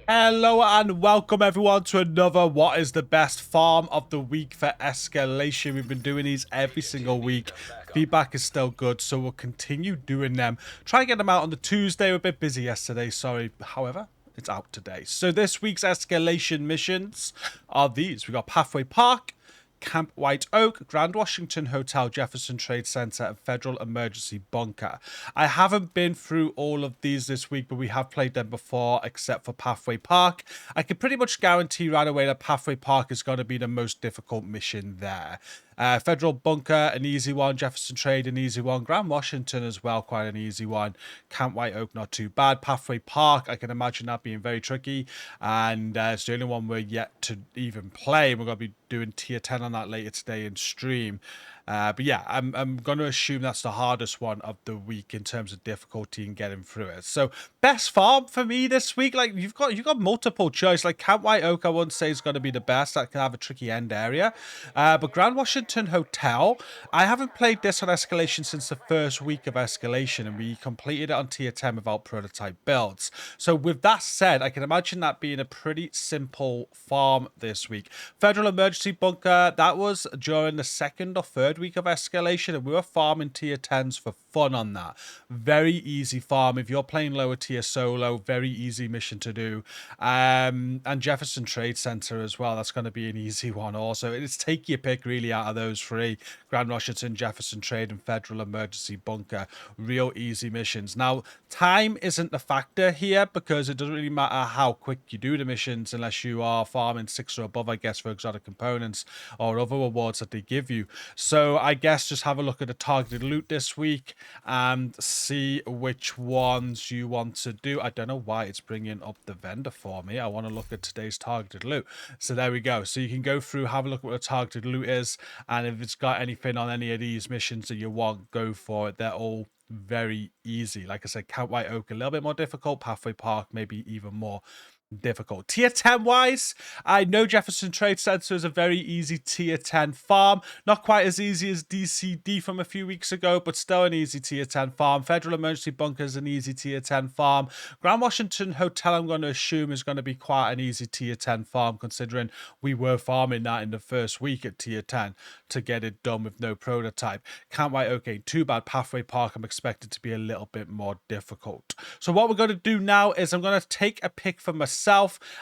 Hello and welcome everyone to another what is the best farm of the week for Escalation. We've been doing these every single week. Feedback is still good, so we'll continue doing them. Try and get them out on the Tuesday. We're a bit busy yesterday, sorry. However, it's out today. So this week's Escalation missions are these. We got Pathway Park, Camp White Oak, Grand Washington Hotel, Jefferson Trade Center, and Federal Emergency Bunker. I haven't been through all of these this week, but we have played them before, except for Pathway Park. I can pretty much guarantee right away that Pathway Park is going to be the most difficult mission there. Federal Bunker, an easy one. Jefferson Trade, an easy one. Grand Washington as well, quite an easy one. Camp White Oak, not too bad. Pathway Park, I can imagine that being very tricky. And it's the only one we're yet to even play. We're going to be doing tier 10 on that later today in stream. But yeah, I'm going to assume that's the hardest one of the week in terms of difficulty in getting through it. So best farm for me this week, like you've got multiple choice. Like Camp White Oak, I wouldn't say is going to be the best. That can have a tricky end area. But Grand Washington Hotel, I haven't played this on Escalation since the first week of Escalation, and we completed it on tier 10 without prototype builds. So with that said, I can imagine that being a pretty simple farm this week. Federal Emergency Bunker, that was during the second or third week of Escalation, and we were farming tier 10s for fun on that. Very easy farm. If you're playing lower tier solo, very easy mission to do. And Jefferson Trade Center as well, that's going to be an easy one also. It's take your pick really out of those three. Grand Washington, Jefferson Trade, and Federal Emergency Bunker. Real easy missions. Now, time isn't the factor here because it doesn't really matter how quick you do the missions unless you are farming 6 or above, I guess, for exotic components or other rewards that they give you. So I guess just have a look at the targeted loot this week and see which ones you want to do. I don't know why it's bringing up the vendor for me. I want to look at today's targeted loot. So there we go. So you can go through, have a look at what the targeted loot is, and if it's got anything on any of these missions that you want, go for it. They're all very easy. Like I said, Camp White Oak a little bit more difficult, Pathway Park maybe even more difficult. Tier 10 wise, I know Jefferson Trade Center is a very easy tier 10 farm. Not quite as easy as DCD from a few weeks ago, but still an easy tier 10 farm. Federal Emergency Bunker is an easy tier 10 farm. Grand Washington Hotel, I'm going to assume, is going to be quite an easy tier 10 farm, considering we were farming that in the first week at tier 10 to get it done with no prototype. Camp White Oak ain't too bad. Pathway Park, I'm expected to be a little bit more difficult. So what we're going to do now is I'm going to take a pick for myself,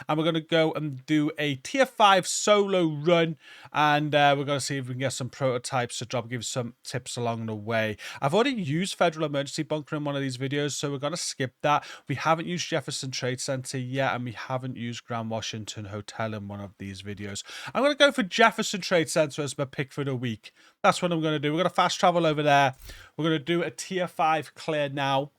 and we're going to go and do a tier 5 solo run, and we're going to see if we can get some prototypes to drop, give some tips along the way. I've already used Federal Emergency Bunker in one of these videos, so we're going to skip that. We haven't used Jefferson Trade Center yet, and we haven't used Grand Washington Hotel in one of these videos. I'm going to go for Jefferson Trade Center as my pick for the week. That's what I'm going to do. We're going to fast travel over there. We're going to do a tier 5 clear now.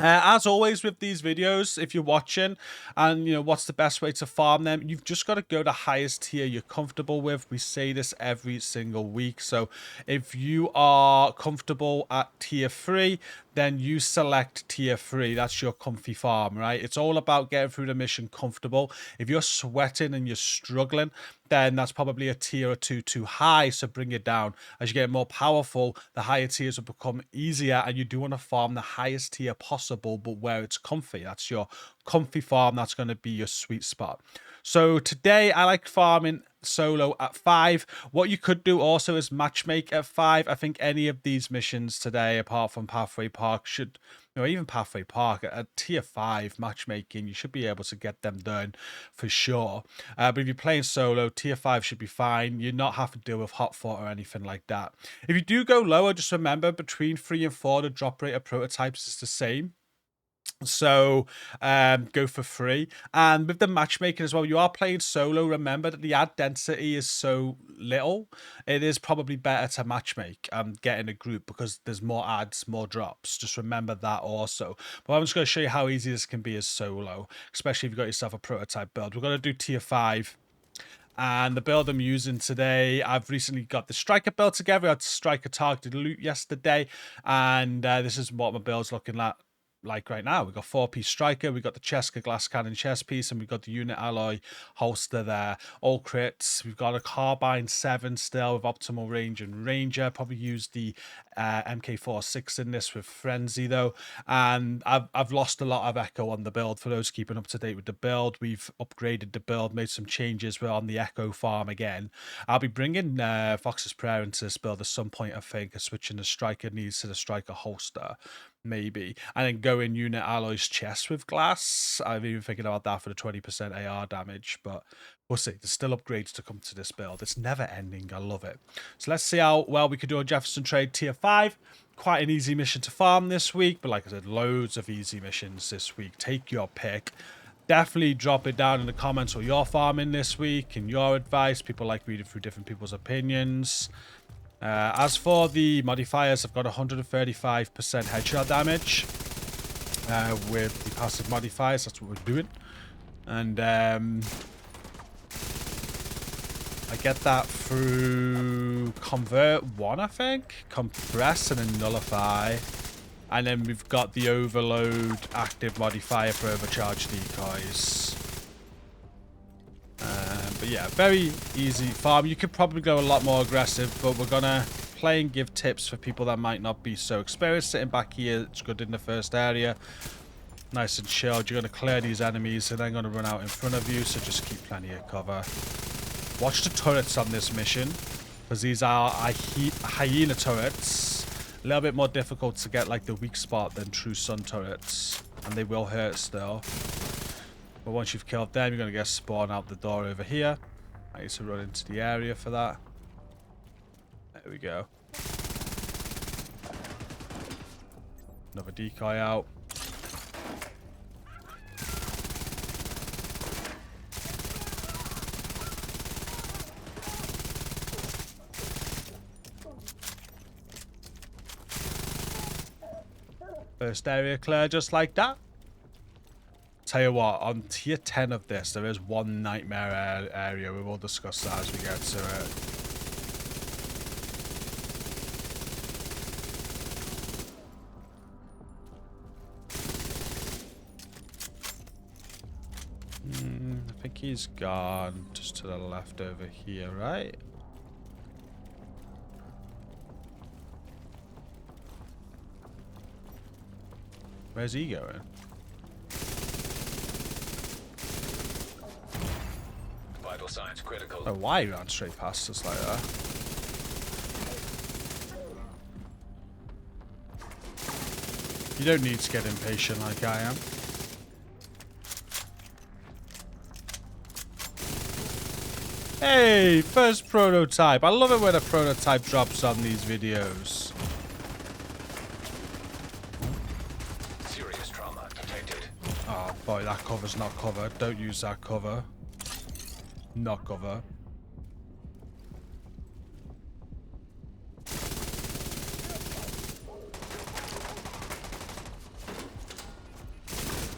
As always with these videos, if you're watching and you know what's the best way to farm them, you've just got to go the highest tier you're comfortable with. We say this every single week. So if you are comfortable at tier 3, then you select tier 3. That's your comfy farm, right? It's all about getting through the mission comfortable. If you're sweating and you're struggling, then that's probably a tier or two too high, so bring it down. As you get more powerful, the higher tiers will become easier, and you do want to farm the highest tier possible, but where it's comfy. That's your comfy farm. That's going to be your sweet spot. So today I like farming solo at 5. What you could do also is matchmake at 5. I think any of these missions today, apart from Pathway Park, should, you know, even Pathway Park at tier 5 matchmaking, you should be able to get them done for sure. But if you're playing solo, tier 5 should be fine. You're not having to deal with hotfoot or anything like that. If you do go lower, just remember between 3 and 4, the drop rate of prototypes is the same. So go for 3. And with the matchmaking as well, you are playing solo. Remember that the ad density is so little. It is probably better to matchmake and get in a group because there's more ads, more drops. Just remember that also. But I'm just going to show you how easy this can be as solo, especially if you've got yourself a prototype build. We're going to do tier 5. And the build I'm using today, I've recently got the striker build together. I had striker targeted loot yesterday, and this is what my build's looking like like right now, we've got 4-piece striker, we've got the Cheska glass cannon chest piece, and we've got the unit alloy holster there. All crits. We've got a carbine 7 still with optimal range and ranger. Probably use the MK46 in this with frenzy though. And I've lost a lot of echo on the build. For those keeping up to date with the build, we've upgraded the build, made some changes. We're on the echo farm again. I'll be bringing Fox's Prayer into this build at some point, I think, switching the striker needs to the striker holster. Maybe. And then go in unit alloys chest with glass. I'm even thinking about that for the 20% AR damage, but we'll see. There's still upgrades to come to this build. It's never ending. I love it. So let's see how well we can do on Jefferson Trade tier 5. Quite an easy mission to farm this week, but like I said, loads of easy missions this week. Take your pick. Definitely drop it down in the comments what you're farming this week and your advice. People like reading through different people's opinions. As for the modifiers, I've got 135% headshot damage with the passive modifiers. That's what we're doing. And I get that through Convert 1, I think. Compress and then Nullify. And then we've got the Overload active modifier for overcharge decoys. But yeah, very easy farm. You could probably go a lot more aggressive, but we're going to play and give tips for people that might not be so experienced. Sitting back here, it's good in the first area. Nice and chilled. You're going to clear these enemies, and they're going to run out in front of you, so just keep plenty of cover. Watch the turrets on this mission, because these are hyena turrets. A little bit more difficult to get like the weak spot than true sun turrets, and they will hurt still. But once you've killed them, you're going to get spawned out the door over here. I need to run into the area for that. There we go. Another decoy out. First area clear just like that. Tell you what, on tier 10 of this, there is one nightmare area. We will discuss that as we get to it. I think he's gone just to the left over here, right? Where's he going? Vital signs critical. Oh, why he ran straight past us like that? You don't need to get impatient like I am. Hey, first prototype. I love it when a prototype drops on these videos. Serious trauma detected. Oh boy, that cover's not cover. Don't use that cover. Not cover.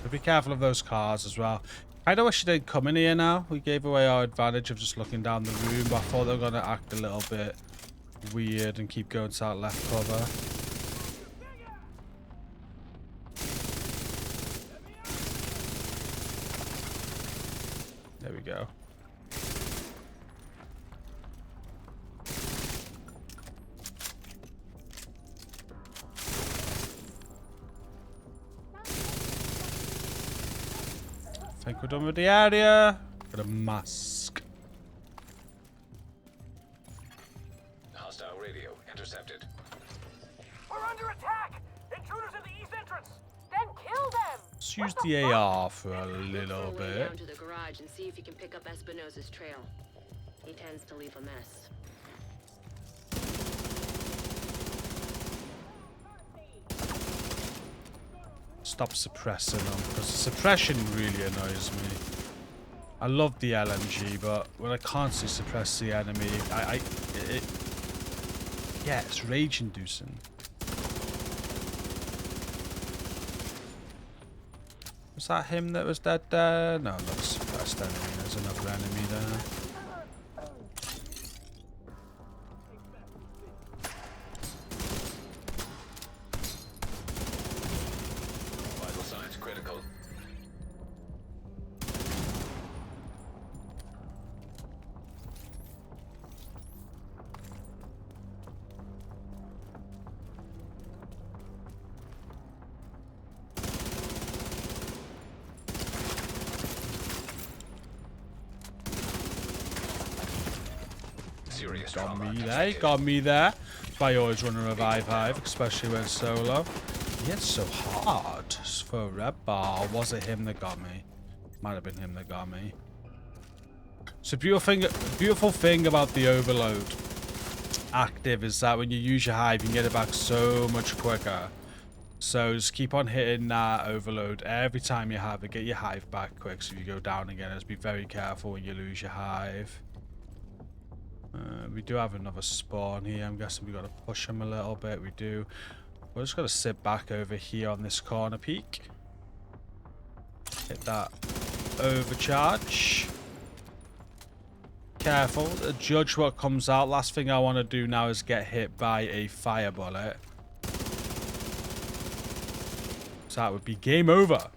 But be careful of those cars as well. I know I should come in here now. We gave away our advantage of just looking down the room, but I thought they were going to act a little bit weird and keep going to that left cover. There we go. I think we're done with the area. Got a mask. Hostile radio intercepted. We're under attack! Intruders in the east entrance! Then kill them! Let's use the AR for a little bit. Down to the garage and see if you can pick up Espinosa's trail. He tends to leave a mess. Stop suppressing them, because the suppression really annoys me. I love the LMG, but when I constantly suppress the enemy, yeah, it's rage-inducing. Was that him that was dead there? No, not a suppressed enemy. There's another enemy there. Serious Got trauma me there, detected. got me there. That's why I always run a revive hive, especially when solo. He hits so hard for a red bar. Or was it him that got me? Might have been him that got me. So beautiful thing about the overload active is that when you use your hive, you can get it back so much quicker. So just keep on hitting that overload every time you have it. Get your hive back quick. So if you go down again, just be very careful when you lose your hive. We do have another spawn here. I'm guessing we got to push him a little bit. We do. We're just going to sit back over here on this corner peak. Hit that overcharge. Careful. Judge what comes out. Last thing I want to do now is get hit by a fire bullet. So that would be game over.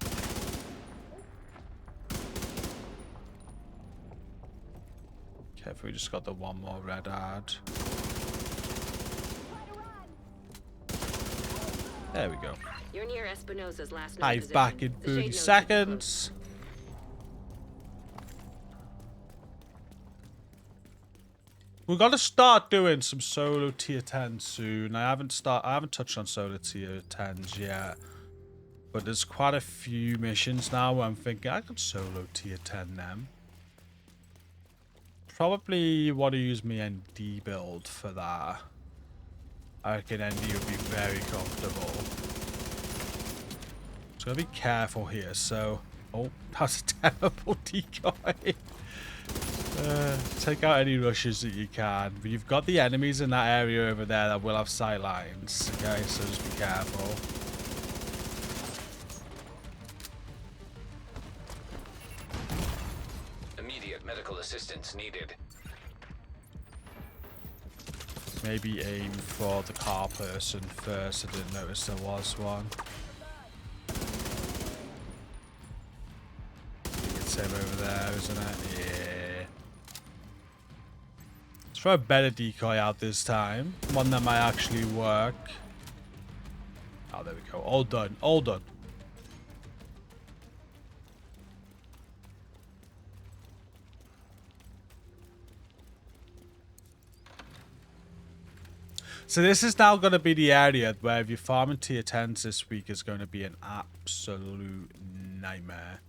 Okay, if we just got the one more red ad. There we go. You're near Espinosa's last known Hive position. back in The shade 30 knows it's seconds. We're gonna start doing some solo tier 10 soon. I haven't touched on solo tier 10s yet. But there's quite a few missions now where I'm thinking I could solo tier 10 them. Probably want to use my ND build for that. I reckon ND would be very comfortable. So gotta be careful here. So, oh, that's a terrible decoy. Take out any rushes that you can. But you've got the enemies in that area over there that will have sight lines. Okay, so just be careful. Immediate medical assistance needed. Maybe aim for the car person first. I didn't notice there was one. It's him over there, isn't it? Yeah. Let's try a better decoy out this time. One that might actually work. Oh, there we go. All done. All done. So this is now going to be the area where if you're farming tier 10s this week is going to be an absolute nightmare.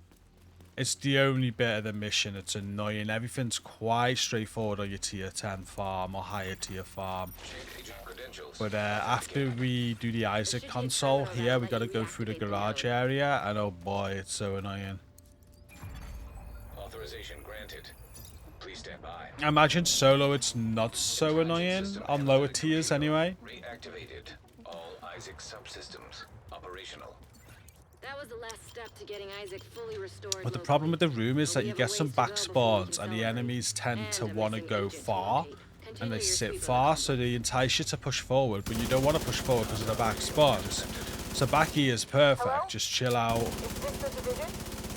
It's the only bit of the mission that's annoying. Everything's quite straightforward on your tier 10 farm or higher tier farm. But after we do the Isaac console here, we got to go through the garage area. And oh boy, it's so annoying. Authorization granted. Please stand by. I imagine solo it's not so annoying on lower tiers anyway. Reactivated. All Isaac subsystems operational. That was the last step to getting Isaac fully restored. But the problem with the room is that you get some back spawns and the enemies tend to want to go far and they sit far, so they entice you to push forward, but you don't want to push forward because of the back spawns. So back here is perfect. Just chill out,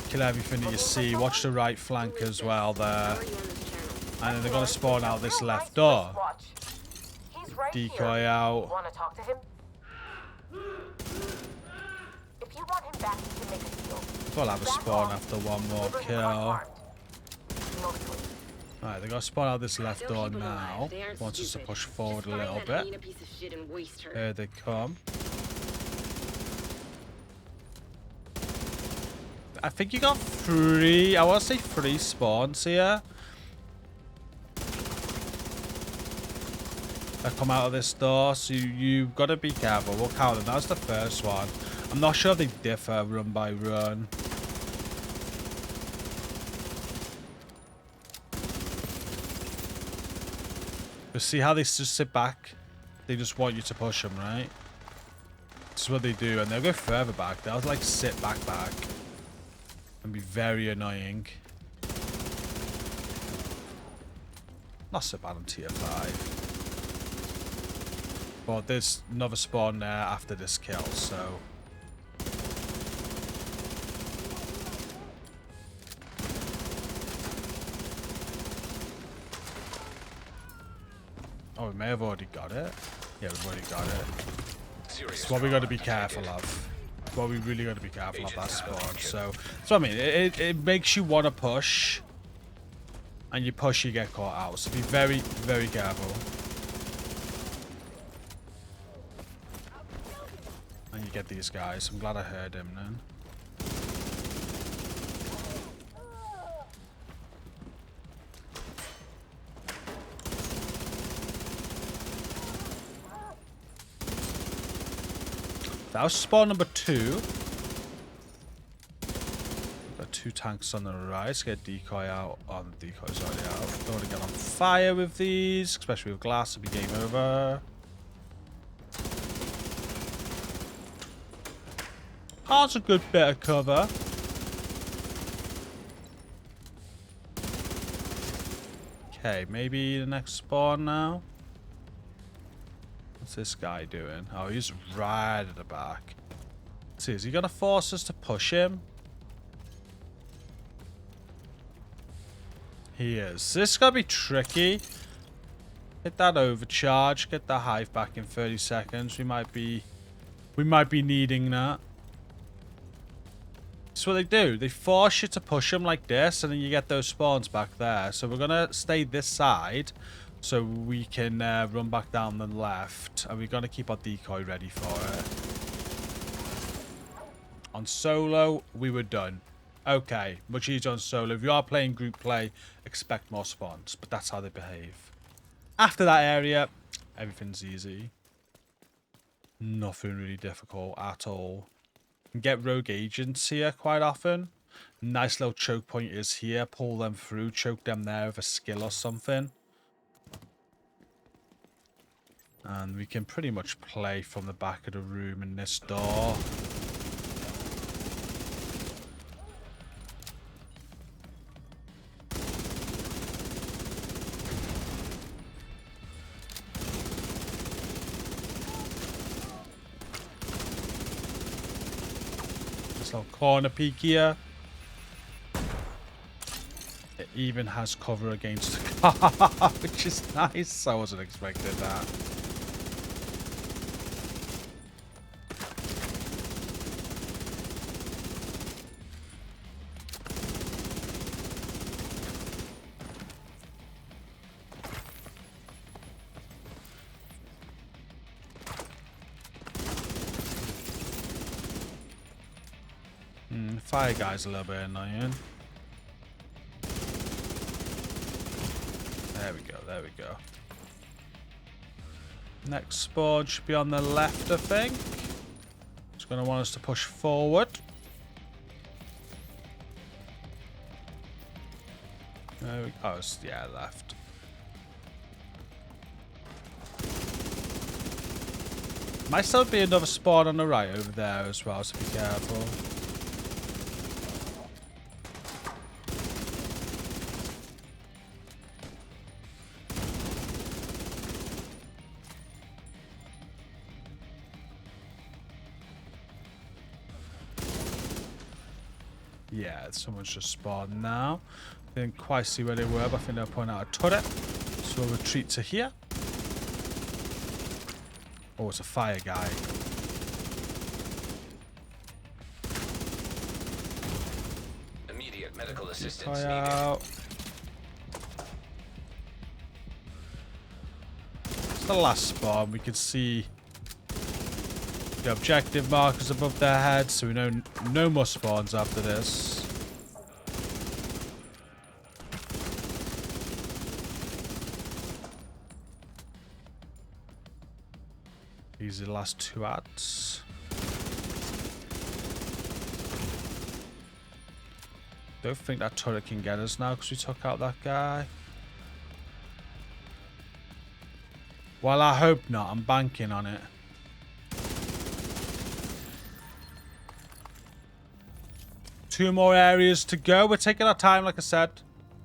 kill everything that you see, watch the right flank as well there. And then they're going to spawn out this left door. Decoy out. Want to talk to him? If you want him back, you can make a deal. We'll have a spawn after one more kill. Alright, they're going to spawn out this left door now. Wants us to push forward a little bit. Here they come. I think you got three, I want to say 3 spawns here. That come out of this door, so you've got to be careful. We'll count them. That was the first one. I'm not sure if they differ run by run. But see how they just sit back? They just want you to push them, right? This is what they do, and they'll go further back. They'll like sit back, and be very annoying. Not so bad on tier 5. But there's another spawn there after this kill, so... Oh, we may have already got it. Yeah, we've already got it. It's what we got to be careful of. It's what we really got to be careful of, that spawn. So what I mean. It makes you want to push. and you push, you get caught out. So be very, very careful. And you get these guys. I'm glad I heard him then. That was spawn number 2. Got 2 tanks on the right. Let's get decoy out. Oh, the decoy's already out. Don't want to get on fire with these, especially with glass. It'll be game over. That's a good bit of cover. Okay, maybe the next spawn now. What's this guy doing? Oh, he's right at the back. Let's see, is he going to force us to push him? He is. This is going to be tricky. Hit that overcharge. Get the hive back in 30 seconds. We might be needing that. That's what they do. They force you to push them like this, and then you get those spawns back there. So we're going to stay this side so we can run back down the left. And we're going to keep our decoy ready for it. On solo, we were done. Okay, much easier on solo. If you are playing group play, expect more spawns. But that's how they behave. After that area, everything's easy. Nothing really difficult at all. You can get rogue agents here quite often. Nice little choke point is here. Pull them through. Choke them there with a skill or something. And we can pretty much play from the back of the room in this door. Little corner peek here. It even has cover against the car, which is nice. I wasn't expecting that. Fire guy's a little bit annoying. There we go, there we go. Next spawn should be on the left, I think. It's going to want us to push forward. There we go. Oh, it's, yeah, left. Might still be another spawn on the right over there as well, so be careful. Yeah, someone's just spawned now. Didn't quite see where they were, but I think they'll point out a turret. So we'll retreat to here. Oh, it's a fire guy. Immediate medical assistance Fire needed. out. It's the last spawn. We can see the objective markers above their heads, so we know no more spawns after this. These are the last 2 ads. Don't think that turret can get us now because we took out that guy. Well, I hope not. I'm banking on it. Two more areas to go. We're taking our time, like I said.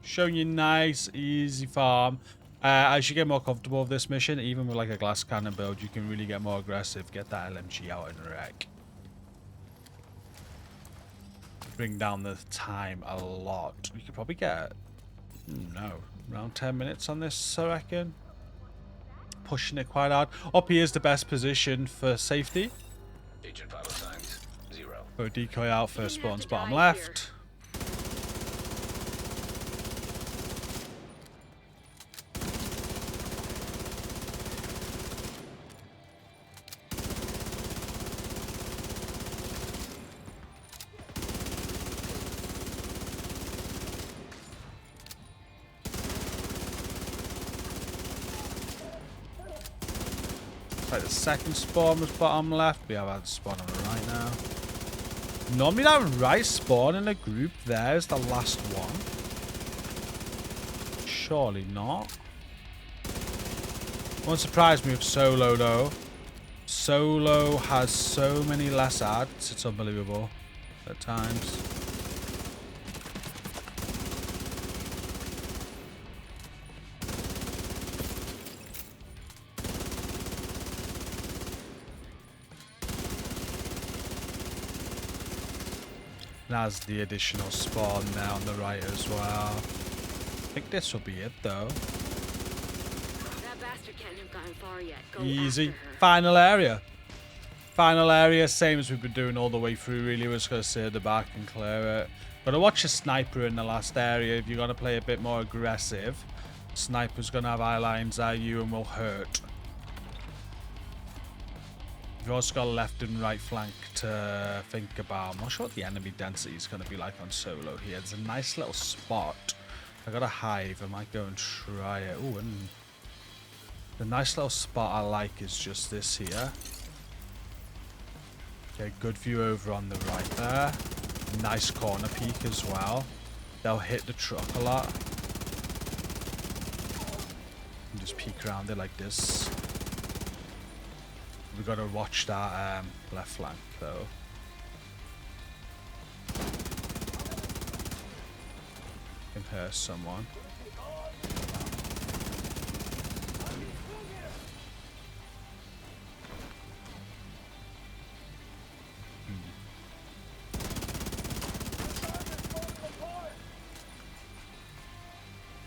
Showing you nice, easy farm. As you get more comfortable with this mission, even with like a glass cannon build, you can really get more aggressive. Get that LMG out and wreck. Bring down the time a lot. You could probably get, around 10 minutes on this, I reckon. Pushing it quite hard. Up here is the best position for safety. Agent vital signs 0. Go decoy out, first spawns bottom left. like the second spawn was bottom left. We have a spawn on the right now. Normally that right spawn in a group there is the last one. Surely not. Won't surprise me with Solo though. Solo has so many less ads. It's unbelievable at times. That's the additional spawn there on the right as well. I think this will be it though. That bastard can't have gone far yet. Go Easy. after her. Final area. Final area, same as we've been doing all the way through really. We're just going to sit at the back and clear it. Gotta watch a sniper in the last area if you're going to play a bit more aggressive. Sniper's going to have eye lines at you and will hurt. You've also got left and right flank to think about. I'm not sure what the enemy density is going to be like on Solo here. There's a nice little spot. I got a hive. I might go and try it. Oh, and the nice little spot I like is just this here. Okay, good view over on the right there. Nice corner peek as well. They'll hit the truck a lot. And just peek around it like this. We've got to watch that left flank though. Can hurt someone.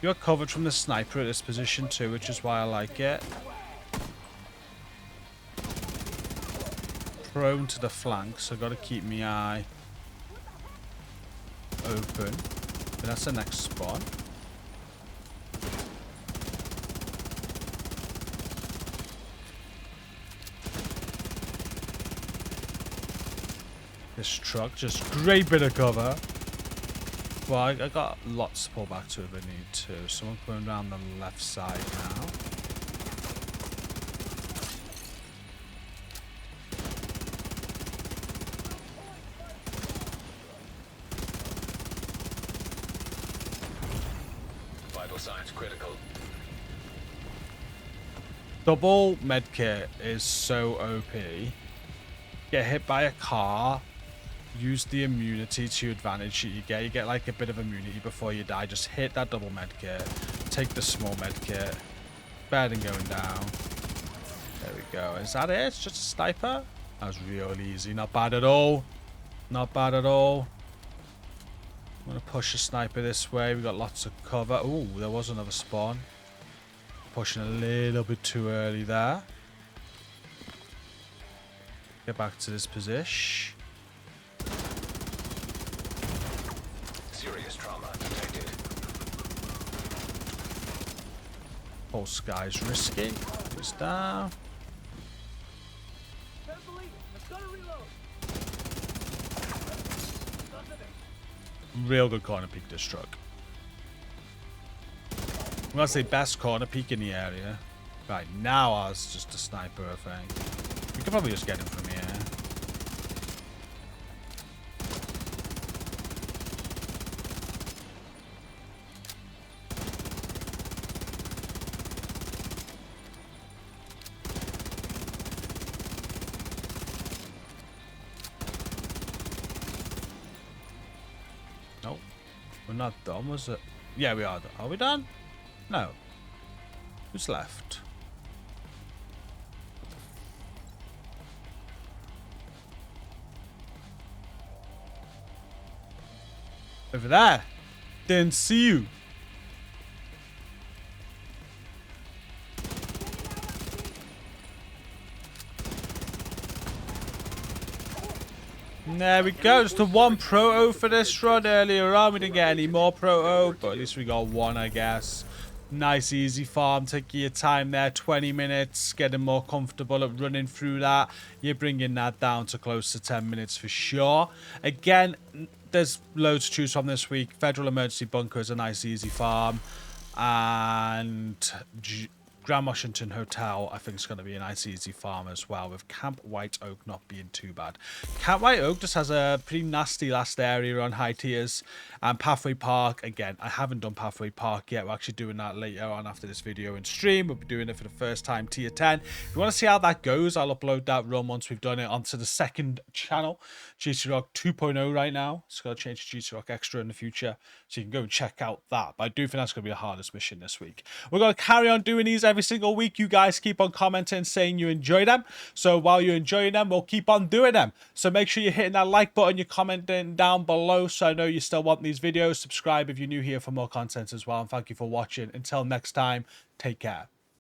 You're covered from the sniper at this position too, which is why I like it. Prone to the flank, so I've got to keep my eye open. But that's the next spawn. This truck, just great bit of cover. Well, I got lots to pull back to if I need to. Someone coming down the left side now. Vital signs critical. Double medkit is so OP. Get hit by a car. Use the immunity to your advantage that you get. You get like a bit of immunity before you die. Just hit that double medkit. Take the small medkit. Better than going down. There we go. Is that it? It's just a sniper? That was real easy. Not bad at all. Not bad at all. I'm going to push the sniper this way. We've got lots of cover. Ooh, there was another spawn. Pushing a little bit too early there. Get back to this position. Serious trauma detected. Whole sky's risky. He's down. Real good corner peek this truck. I'm gonna say best corner peek in the area. Right, now I was just a sniper, I think. We could probably just get him from here. Nope. We're not done, was it? Yeah, we are done. Are we done? No. Who's left? Over there. Didn't see you. And there we go. Just the one proto for this run earlier on. We didn't get any more proto, but at least we got one, I guess. Nice, easy farm. Taking your time there. 20 minutes. Getting more comfortable at running through that. You're bringing that down to close to 10 minutes for sure. Again, there's loads to choose from this week. Federal Emergency Bunker is a nice, easy farm. And Grand Washington Hotel, I think it's going to be a nice easy farm as well, with Camp White Oak not being too bad. Camp White Oak just has a pretty nasty last area on high tiers. And Pathway Park, again, I haven't done Pathway Park yet. We're actually doing that later on after this video in stream. We'll be doing it for the first time, tier 10. If you want to see how that goes, I'll upload that run once we've done it onto the second channel, GCROCK 2.0 right now. It's going to change to GCROCK Extra in the future, so you can go and check out that. But I do think that's going to be the hardest mission this week. We're going to carry on doing these every single week. You guys keep on commenting saying you enjoy them. So while you're enjoying them, we'll keep on doing them. So make sure you're hitting that like button, you're commenting down below so I know you still want these videos. Subscribe if you're new here for more content as well. And thank you for watching. Until next time, take care.